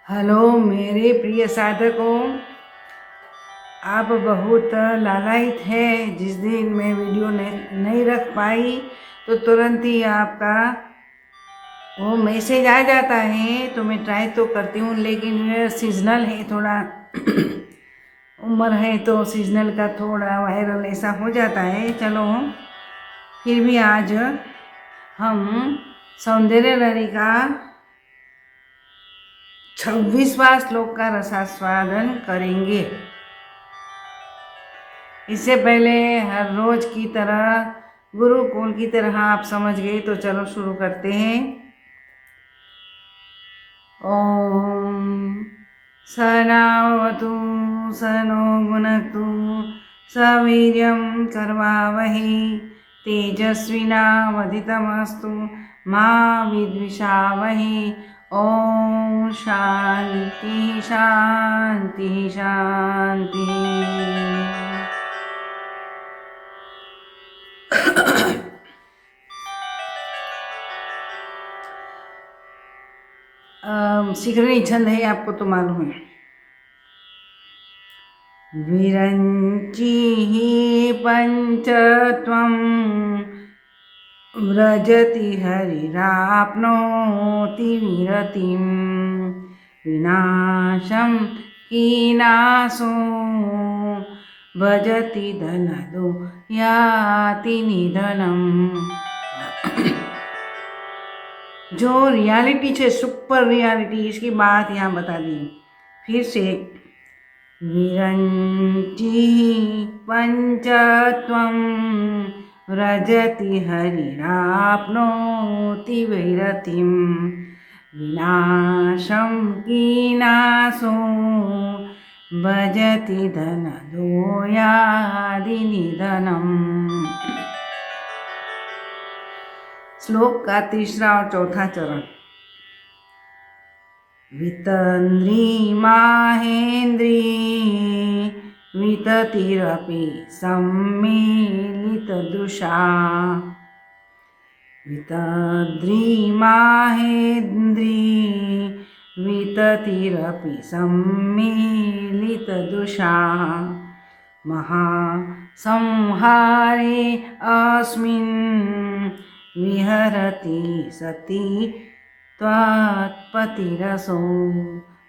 Hello मेरे प्रिय साधकों, आप बहुत लालायित है। जिस दिन मैं वीडियो नहीं रख पाई तो तुरंत ही आपका वो मैसेज आ जाता है। तो मैं ट्राई तो करती हूँ, लेकिन ये सीजनल है, थोड़ा उम्र है तो सीजनल का थोड़ा वायरल ऐसा हो जाता है। चलो फिर भी आज हम सौंदर्य लहरी का 26वां श्लोक का रसास्वादन करेंगे। इससे पहले हर रोज की तरह, गुरुकुल की तरह आप समझ गए, तो चलो शुरू करते हैं। ओम सहनावतु सहनो भुनक्तु सवीर्यं कर्वावहै तेजस्विनावधीतमस्तु मा विद्विषावहै। ओम शांति शांति शांति। शिखरणी छंद है, आपको तो मालूम है। विरञ्चिः पञ्चत्वं व्रजति हरिराप्नोति विरतिं विनाशं कीनासो भजति धनदो याति निधनम्। जो रियलिटी है, सुपर रियलिटी, इसकी बात यहाँ बता दी फिर से। विरञ्चिः पञ्चत्वं व्रजति हरिराप्नोति वैरतिं विनाशं कीनासो भजति धनदो याति निधनम्। श्लोक का तीसरा और चौथा चरण। वितन्द्री माहेन्द्री विततिरपि सम्मिलितदृशा। वितद्री माहेन्द्री विततिरपि सम्मिलितदृशा। महासंहारे अस्मिन् विहरति सति त्वत्पतिरसो।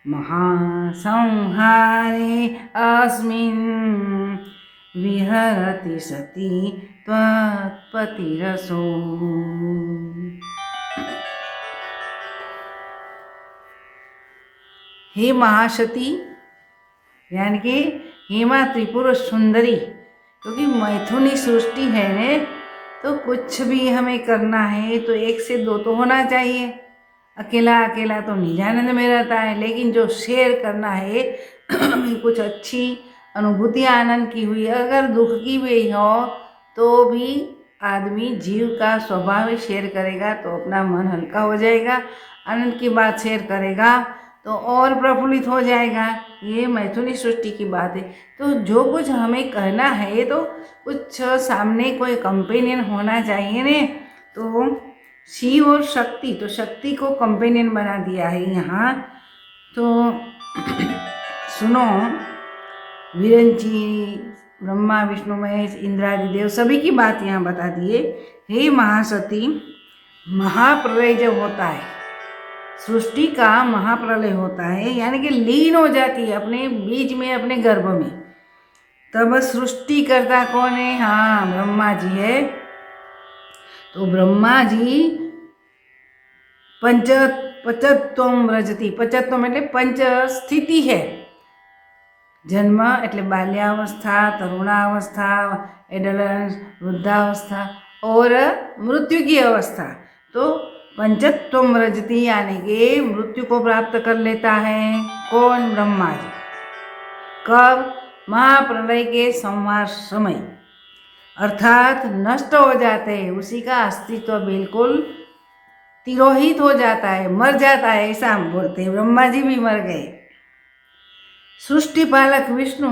महासंहारे अस्मिन् विहरति सति त्वत्पतिरसो। हे महासती, यानी कि हेमा त्रिपुर सुंदरी, क्योंकि मैथुनी सृष्टि है ने, तो कुछ भी हमें करना है तो एक से दो तो होना चाहिए। अकेला अकेला तो निजानंद में रहता है, लेकिन जो शेयर करना है हमें कुछ अच्छी अनुभूति आनंद की हुई, अगर दुख की भी हो तो भी आदमी जीव का स्वभाव ही शेयर करेगा तो अपना मन हल्का हो जाएगा। आनंद की बात शेयर करेगा तो और प्रफुल्लित हो जाएगा। ये मैथुनी सृष्टि की बात है। तो जो कुछ हमें कहना है तो कुछ सामने कोई कंपेनियन होना चाहिए ने। तो शिव और शक्ति, तो शक्ति को कंपेनियन बना दिया है यहाँ। तो सुनो, विरंची, ब्रह्मा विष्णु महेश इंद्रादि देव सभी की बात यहाँ बता दिए। हे महासती, महाप्रलय जब होता है, सृष्टि का महाप्रलय होता है, यानी कि लीन हो जाती है अपने बीज में, अपने गर्भ में, तब सृष्टि करता कौन है? हाँ, ब्रह्मा जी है। तो ब्रह्मा जी पचत्वम व्रजति, पचत्व मतलब पंच स्थिति है। जन्म એટલે बाल्यावस्था, तरुणावस्था, एडलेंस, वृद्धावस्था और मृत्यु की अवस्था। तो पंचत्वम व्रजति यानी कि मृत्यु को प्राप्त कर लेता है कौन? ब्रह्मा जी। कब? महाप्रलय के संहार समय, अर्थात नष्ट हो जाते हैं, उसी का अस्तित्व बिल्कुल तिरोहित हो जाता है, मर जाता है, ऐसा हम बोलते हैं। ब्रह्मा जी भी मर गए। सृष्टि पालक विष्णु,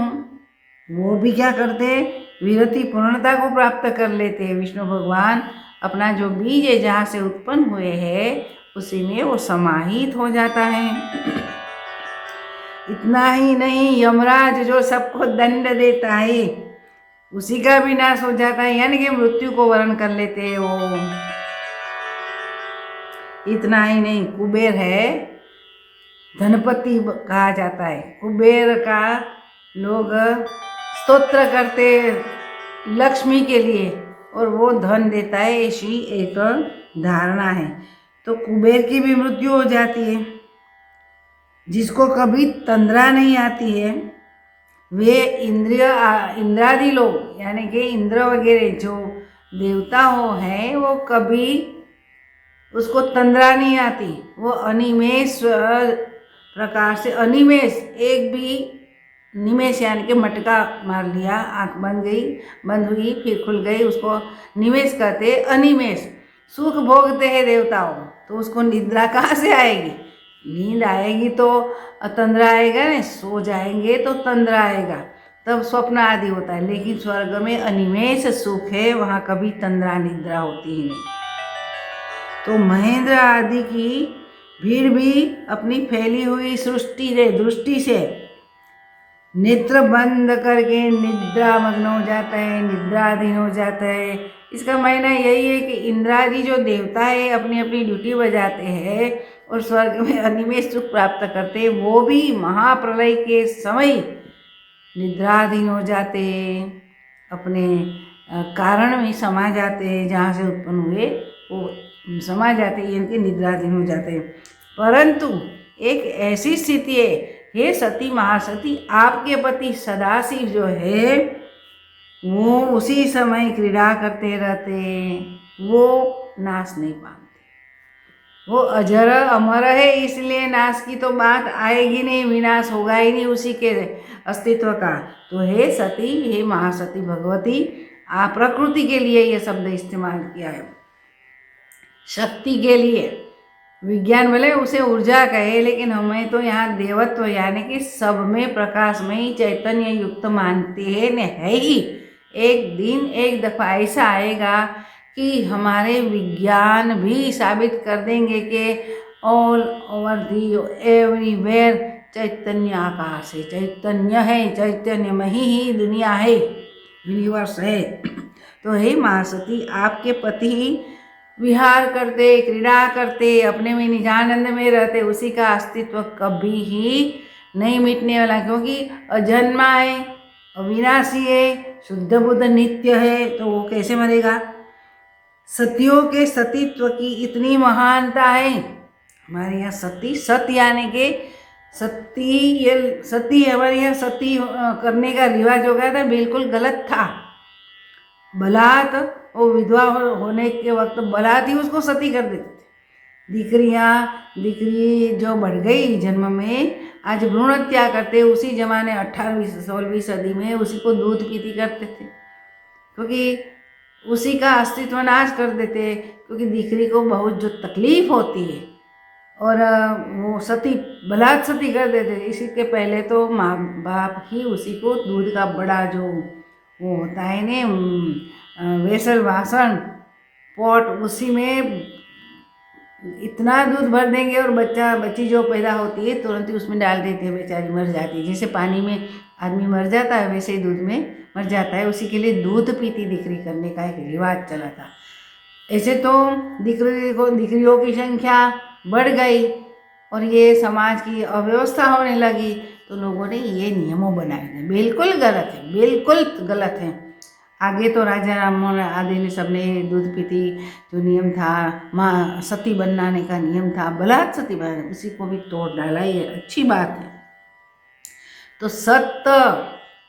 वो भी क्या करते? विरति पूर्णता को प्राप्त कर लेते हैं। विष्णु भगवान अपना जो बीज है जहाँ से उत्पन्न हुए हैं उसी में वो समाहित हो जाता है। इतना ही नहीं, यमराज जो सबको दंड देता है उसी का भी नाश हो जाता है, यानी कि मृत्यु को वरण कर लेते हैं वो। इतना ही नहीं, कुबेर है, धनपति कहा जाता है। कुबेर का लोग स्तोत्र करते लक्ष्मी के लिए और वो धन देता है, ऐसी एक धारणा है। तो कुबेर की भी मृत्यु हो जाती है। जिसको कभी तंद्रा नहीं आती है वे इंद्रादि लोग, यानी कि इंद्र वगैरह जो देवता हो हैं, वो कभी उसको तंद्रा नहीं आती। वो अनिमेष प्रकार से, अनिमेष एक भी निमेष यानी कि मटका मार लिया, आँख बंद हुई फिर खुल गई, उसको निमेष कहते। अनिमेष सुख भोगते हैं देवताओं, तो उसको निद्रा कहाँ से आएगी? नींद आएगी तो तंद्रा आएगा ना, सो जाएंगे तो तंद्रा आएगा, तब स्वप्न आदि होता है। लेकिन स्वर्ग में अनिमेष सुख है, वहाँ कभी तंद्रा निद्रा होती ही नहीं। तो महेंद्र आदि की भीड़ भी अपनी फैली हुई दृष्टि से नेत्र बंद करके निद्रा मग्न हो जाता है, निद्राधीन हो जाता है। इसका मायना यही है कि इंद्रादि जो देवता है अपनी अपनी ड्यूटी बजाते हैं और स्वर्ग में अनिमेष सुख प्राप्त करते हैं, वो भी महाप्रलय के समय निद्राधीन हो जाते हैं, अपने कारण में समा जाते हैं, जहाँ से उत्पन्न हुए वो समा जाते हैं, इनके निद्राधीन हो जाते हैं। परंतु एक ऐसी स्थिति है, हे सती महासती, आपके पति सदाशिव जो है वो उसी समय क्रीड़ा करते रहते हैं, वो नाश नहीं पाते, वो अजर अमर है, इसलिए नाश की तो बात आएगी नहीं, विनाश होगा ही नहीं उसी के अस्तित्व का। तो हे सती, हे महासती भगवती, आप प्रकृति के लिए ये शब्द इस्तेमाल किया है, शक्ति के लिए। विज्ञान भले उसे ऊर्जा कहे, लेकिन हमें तो यहाँ देवत्व यानी कि सब में प्रकाशमयी चैतन्य युक्त मानते हैं न, है ही। एक दिन एक दफ़ा ऐसा आएगा कि हमारे विज्ञान भी साबित कर देंगे कि ऑल ओवर दी एवरीवेयर चैतन्य आकाश है, चैतन्य है, चैतन्य में ही दुनिया है, यूनिवर्स है। तो हे महासती, आपके पति विहार करते, क्रीड़ा करते, अपने में निजानंद में रहते, उसी का अस्तित्व कभी ही नहीं मिटने वाला, क्योंकि अजन्मा है, अविनाशी है, शुद्ध बुद्ध नित्य है, तो वो कैसे मरेगा? सतियों के सतीत्व की इतनी महानता है। हमारे यहाँ सती, सत्य यानी कि सती, ये सती हमारे यहाँ सती करने का रिवाज हो गया था, बिल्कुल गलत था। बलात्, वो विधवा होने के वक्त बलात् ही उसको सती कर देते थे। दिकरी जो बढ़ गई जन्म में, आज भ्रूण हत्या करते, उसी जमाने 18वीं 16वीं सदी में उसी को दूध पीती करते थे, क्योंकि उसी का अस्तित्व नाश कर देते, क्योंकि दिकरी को बहुत जो तकलीफ होती है, और वो सती बलात् सती कर देते। इसी के पहले तो माँ बाप ही उसी को दूध का बड़ा जो वो होता है ने वेसल वासन पॉट, उसी में इतना दूध भर देंगे और बच्ची जो पैदा होती है तुरंत ही उसमें डाल देते हैं, बेचारी मर जाती है। जैसे पानी में आदमी मर जाता है वैसे ही दूध में मर जाता है। उसी के लिए दूध पीती दिकरी करने का एक रिवाज चला था। ऐसे तो दिकरियों की संख्या बढ़ गई और ये समाज की अव्यवस्था होने लगी, तो लोगों ने ये नियमों बनाए थे। बिल्कुल गलत है, बिल्कुल गलत है। आगे तो राजा राममोहन आदि ने सबने दूध पीती जो नियम था, माँ सती बनाने का नियम था, बलात् सती बनाने, उसी को भी तोड़ डाला, ये अच्छी बात है। तो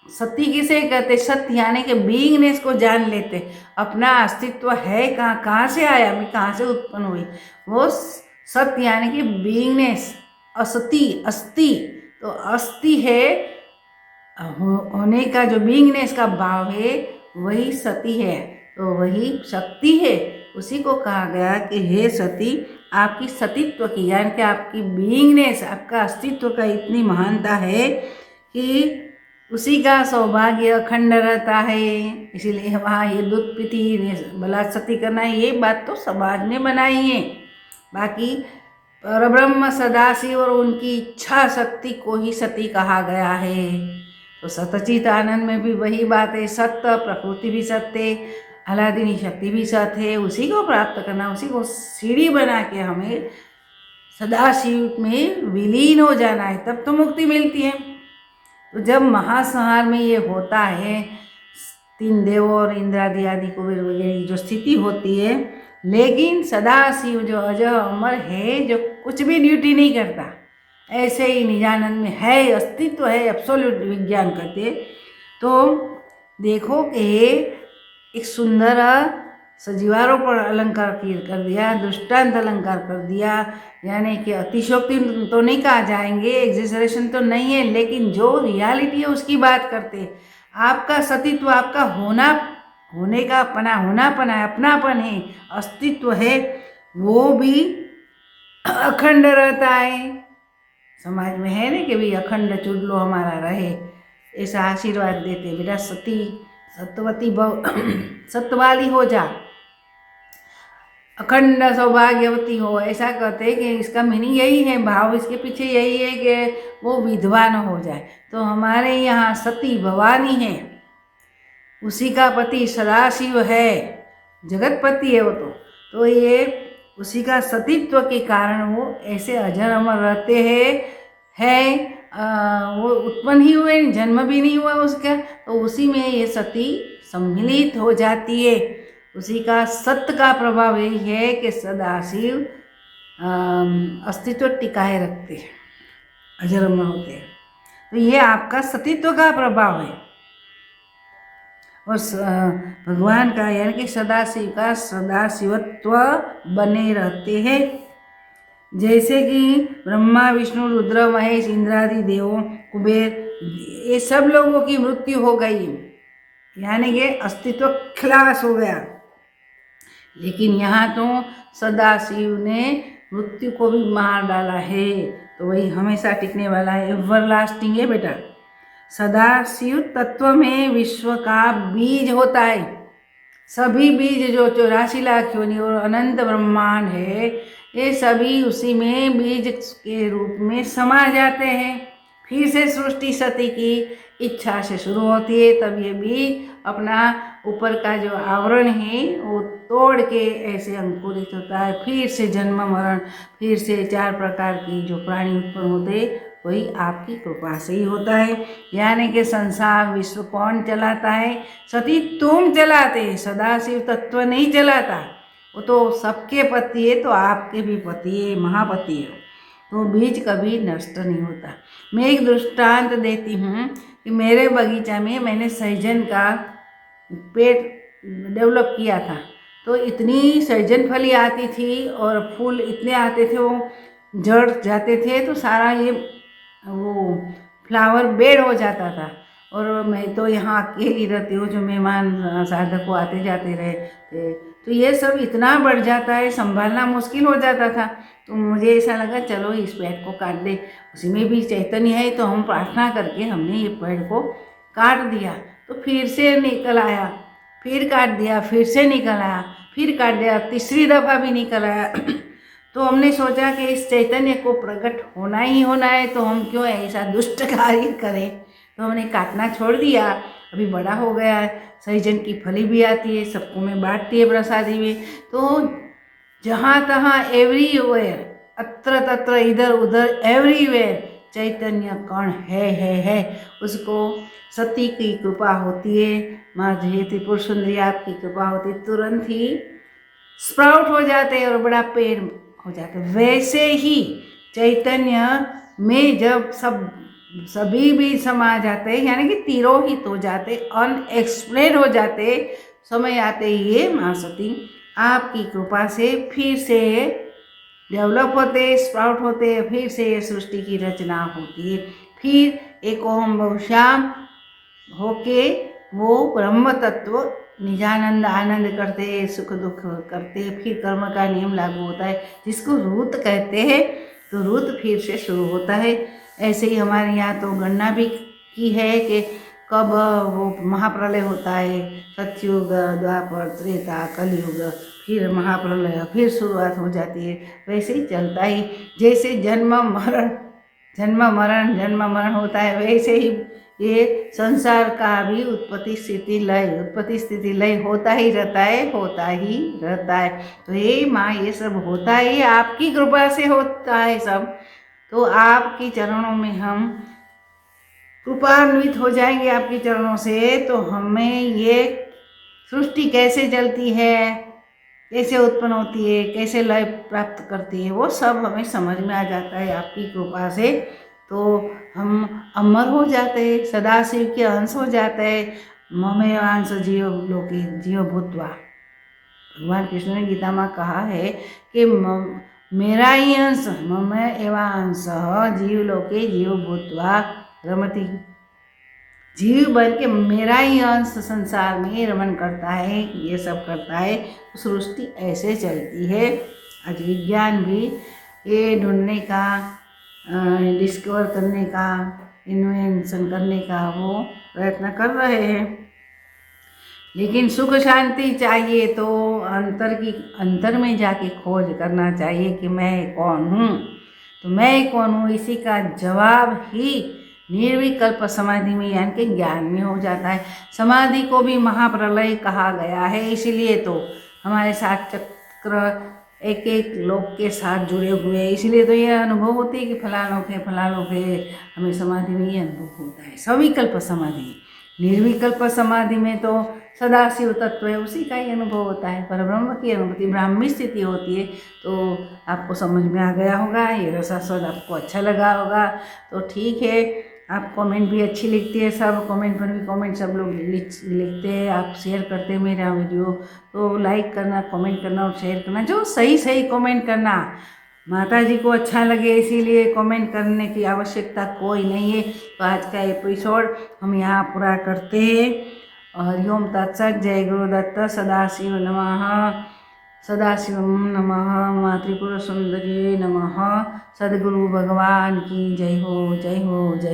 सती किसे कहते? सत्य यानी कि बीइंगनेस को जान लेते, अपना अस्तित्व है कहाँ से आया, मैं कहाँ से उत्पन्न हुई, वो सत्य यानी कि बीइंगनेस। असति, अस्ति, तो अस्ति है होने का, जो बीइंगनेस का भाव है वही सती है, तो वही शक्ति है। उसी को कहा गया कि हे सती, आपकी सतीत्व की यानी कि आपकी बीइंगनेस, आपका अस्तित्व का इतनी महानता है कि उसी का सौभाग्य अखंड रहता है। इसीलिए वहाँ ये दूध पीती बलात् सती करना है, ये बात तो समाज ने बनाई है। बाकी परब्रह्म सदाशिव और उनकी इच्छा शक्ति को ही सती कहा गया है। तो सतचित आनंद में भी वही बात है, सत्य प्रकृति भी सत्य, आह्लादिनी शक्ति भी सत्य है। उसी को प्राप्त करना, उसी को सीढ़ी बना के हमें सदाशिव में विलीन हो जाना है, तब तो मुक्ति मिलती है। तो जब महासंहार में ये होता है, 3 देवों और इंद्रादि आदि कुबेर वगैरह जो स्थिति होती है, लेकिन सदाशिव जो अजय अमर है, जो कुछ भी ड्यूटी नहीं करता, ऐसे ही निजानंद में है, अस्तित्व है, एब्सोल्यूट विज्ञान करते। तो देखो कि एक सुंदर सजीवारोपण अलंकार कर दिया, दृष्टांत अलंकार कर दिया, यानी कि अतिशोक्ति तो नहीं कहा जाएंगे, एग्जेजरेशन तो नहीं है, लेकिन जो रियलिटी है उसकी बात करते। आपका सतीत्व, आपका होने का होनापन है, अपनापन है, अस्तित्व है, वो भी अखंड रहता है। समाज में है ना कि भाई अखंड चुडलो हमारा रहे, ऐसा आशीर्वाद देते, बेटा सत्यवती भव, सत्यवाली हो जा, अखंड सौभाग्यवती हो, ऐसा कहते हैं कि इसका मीनिंग यही है, भाव इसके पीछे यही है कि वो विधवा न हो जाए। तो हमारे यहाँ सती भवानी है, उसी का पति सदाशिव है, जगतपति है वो। तो ये उसी का सतीत्व के कारण वो ऐसे अजर अमर रहते हैं, वो उत्पन्न ही हुए, जन्म भी नहीं हुआ उसका, तो उसी में ये सती सम्मिलित हो जाती है। उसी का सत्य का प्रभाव यही है कि सदाशिव अस्तित्व टिकाए रखते हैं, अजर अमर होते हैं। तो ये आपका सतीत्व का प्रभाव है। और भगवान का यानी कि सदाशिव का सदाशिवत्व बने रहते हैं। जैसे कि ब्रह्मा विष्णु रुद्र महेश इंद्रादि देवों कुबेर, ये सब लोगों की मृत्यु हो गई, यानी कि अस्तित्व खलास हो गया, लेकिन यहाँ तो सदाशिव ने मृत्यु को भी मार डाला है। तो वही हमेशा टिकने वाला है, एवरलास्टिंग है बेटा। सदाशिव तत्व में विश्व का बीज होता है। सभी बीज जो 84 लाख योनि और अनंत ब्रह्मांड है, ये सभी उसी में बीज के रूप में समा जाते हैं। फिर से सृष्टि सती की इच्छा से शुरू होती है, तब ये बीज अपना ऊपर का जो आवरण है वो तोड़ के ऐसे अंकुरित होता है। फिर से जन्म मरण, फिर से 4 प्रकार की जो प्राणी उत्पन्न होते, वही आपकी कृपा से ही होता है। यानी कि संसार विश्व कौन चलाता है? सती तुम चलाते, सदाशिव तत्व नहीं चलाता। वो तो सबके पति है, तो आपके भी पति है, महापति है। तो बीज कभी नष्ट नहीं होता। मैं एक दृष्टांत देती हूँ कि मेरे बगीचा में मैंने सहजन का पेड़ डेवलप किया था। तो इतनी सहजन फली आती थी और फूल इतने आते थे, वो जड़ जाते थे, तो सारा ये वो फ्लावर बेड हो जाता था। और मैं तो यहाँ अकेली रहती हूँ, जो मेहमान साधक को आते जाते रहे थे, तो ये सब इतना बढ़ जाता है, संभालना मुश्किल हो जाता था। तो मुझे ऐसा लगा चलो इस पेड़ को काट दे, उसी में भी चैतन्य है। तो हम प्रार्थना करके हमने ये पेड़ को काट दिया। तो फिर से निकल आया, फिर काट दिया, फिर से निकल आया, फिर काट दिया, तीसरी दफ़ा भी निकल आया। तो हमने सोचा कि इस चैतन्य को प्रकट होना ही होना है, तो हम क्यों ऐसा दुष्ट कार्य करें। तो हमने काटना छोड़ दिया। अभी बड़ा हो गया है, सहजन की फली भी आती है, सबको मैं बांटती है प्रसादी में। तो जहाँ तहाँ एवरीवेयर, अत्र तत्र इधर उधर एवरीवेयर चैतन्य कण है। उसको सती की कृपा होती है, माँ जय त्रिपुर सुंदरी आपकी कृपा होती, तुरंत ही स्प्राउट हो जाते हैं और बड़ा पेड़ हो जाते। वैसे ही चैतन्य में जब सभी भी समा जाते हैं, यानी कि तिरोहित हो जाते, अनएक्सप्लेन हो जाते, समय आते ही ये माँ सती आपकी कृपा से फिर से डेवलप होते, स्प्राउट होते, फिर से ये सृष्टि की रचना होती है। फिर एक ओम बहुश्याम होके वो ब्रह्म तत्व निजानंद आनंद करते, सुख दुख करते, फिर कर्म का नियम लागू होता है, जिसको रूत कहते हैं। तो रूत फिर से शुरू होता है। ऐसे ही हमारे यहाँ तो गणना भी की है कि कब वो महाप्रलय होता है, सतयुग, द्वापर, त्रेता, कलयुग, फिर महाप्रलय, फिर शुरुआत हो जाती है। वैसे ही चलता ही, जैसे जन्म मरण होता है, वैसे ही ये संसार का भी उत्पत्ति स्थिति लय होता ही रहता है। तो ये माँ, ये सब होता ही आपकी कृपा से होता है सब। तो आपके चरणों में हम कृपान्वित हो जाएंगे आपके चरणों से। तो हमें ये सृष्टि कैसे चलती है, कैसे उत्पन्न होती है, कैसे लय प्राप्त करती है, वो सब हमें समझ में आ जाता है आपकी कृपा से। तो हम अमर हो जाते हैं, सदाशिव के अंश हो जाते हैं। ममेवांश जीव भूत्वा, भगवान कृष्ण ने गीता में कहा है कि मेरा ही अंश, मम एवांश जीव लोके जीव भूत्वा रमति। जीव बन के मेरा ही अंश संसार में रमन करता है, ये सब करता है। सृष्टि ऐसे चलती है। आज विज्ञान भी ये ढूंढने का, डिस्कवर करने का, इन्वेंशन करने का वो प्रयत्न कर रहे हैं। लेकिन सुख शांति चाहिए तो अंतर में जाके खोज करना चाहिए कि मैं कौन हूँ। तो मैं कौन हूँ, इसी का जवाब ही निर्विकल्प समाधि में यानी कि ज्ञान में हो जाता है। समाधि को भी महाप्रलय कहा गया है, इसीलिए तो हमारे साथ चक्र एक एक लोक के साथ जुड़े हुए, इसलिए तो ये अनुभव होती है कि फला लोक है। हमें समाधि में ये अनुभव होता है। सविकल्प समाधि, निर्विकल्प समाधि में तो सदाशिव तत्व है, उसी का ही अनुभव होता है। पर ब्रह्म की अनुभूति, ब्राह्मी स्थिति होती है। तो आपको समझ में आ गया होगा, ये रसास्वाद आपको अच्छा लगा होगा। तो ठीक है, आप कमेंट भी अच्छी लिखती है, सब कमेंट पर भी कमेंट सब लोग लिखते हैं, आप शेयर करते हैं मेरा वीडियो। तो लाइक करना, कमेंट करना और शेयर करना, जो सही कमेंट करना। माता जी को अच्छा लगे इसीलिए कमेंट करने की आवश्यकता कोई नहीं है। तो आज का एपिसोड हम यहाँ पूरा करते हैं। हरिओम तत्सत। जय गुरुदत्त। सदाशिव नमः। सदाशिवम नमः। माँ त्रिपुर सुंदरी नमः। सद्गुरु भगवान की जय हो, जय हो, जय।